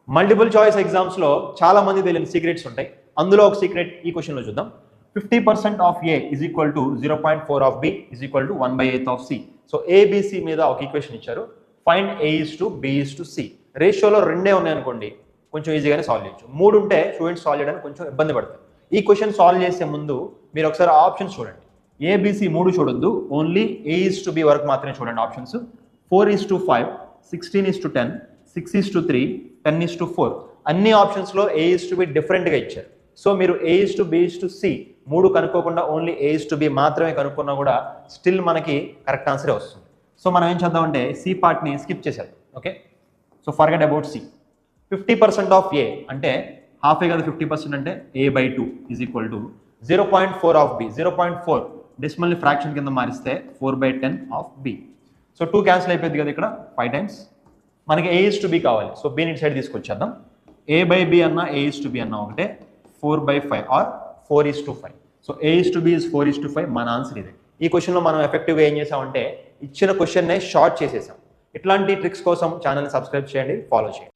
Multiple choice ఎగ్జామ్స్లో చాలా మంది తెలియని సీక్రెట్స్ ఉంటాయి. అందులో ఒక సీక్రెట్ ఈ క్వశ్చన్లో చూద్దాం. 50% of A is equal to 0.4 of B is equal to 1/8 of C. So ABC మీద ఒక ఈక్వేషన్ ఇచ్చారు. Find A is to B is to C. రేషియోలో రెండే ఉన్నాయనుకోండి, కొంచెం ఈజీగానే సాల్వ్ చేయొచ్చు. 3 ఉంటే స్టూడెంట్స్ సాల్వ్ చేయడానికి కొంచెం ఇబ్బంది పడతారు. ఈ క్వశ్చన్ సాల్వ్ చేసే ముందు మీరు ఒకసారి ఆప్షన్స్ చూడండి. ఏబిసి 3 చూడొద్దు, only A is to B వరకు మాత్రమే చూడండి ఆప్షన్స్. 4:5, 16:10, 6:3, 10:4 అన్ని ఆప్షన్స్లో ఏ ఈజ్ టు బి డిఫరెంట్గా ఇచ్చారు. సో మీరు A is to B is to C 3 కనుక్కోకుండా only A is to B మాత్రమే కనుక్కున్నా కూడా స్టిల్ మనకి కరెక్ట్ ఆన్సరే వస్తుంది. సో మనం ఏం చేద్దామంటే సి పార్ట్ని స్కిప్ చేసేద్దాం. Okay, so forget about C. 50% of A అంటే హాఫ్ ఏ కదా, 50% అంటే a/2 is equal to 0.4 of B. 0.4 డెసిమల్ని ఫ్రాక్షన్ కింద మారిస్తే 4/10 ఆఫ్ బి. సో 2 క్యాన్సిల్ అయిపోయింది కదా, ఇక్కడ 5 టైమ్స్. మనకి ఏ ఈజ్ టు బి కావాలి, సో బి ఇటు సైడ్ తీసుకొచ్చేద్దాం. a/b అన్న ఏ ఈజ్ టు బి అన్న ఒకటే, 4/5 or 4:5. So A is to B is 4:5. మన ఆన్సర్ ఇదే. ఈ క్వశ్చన్లో మనం ఎఫెక్టివ్గా ఏం చేసామంటే ఇచ్చిన క్వశ్చన్నే షార్ట్ చేసేసాం. ఇట్లాంటి ట్రిక్స్ కోసం ఛానల్ని సబ్స్క్రైబ్ చేయండి, ఫాలో చేయండి.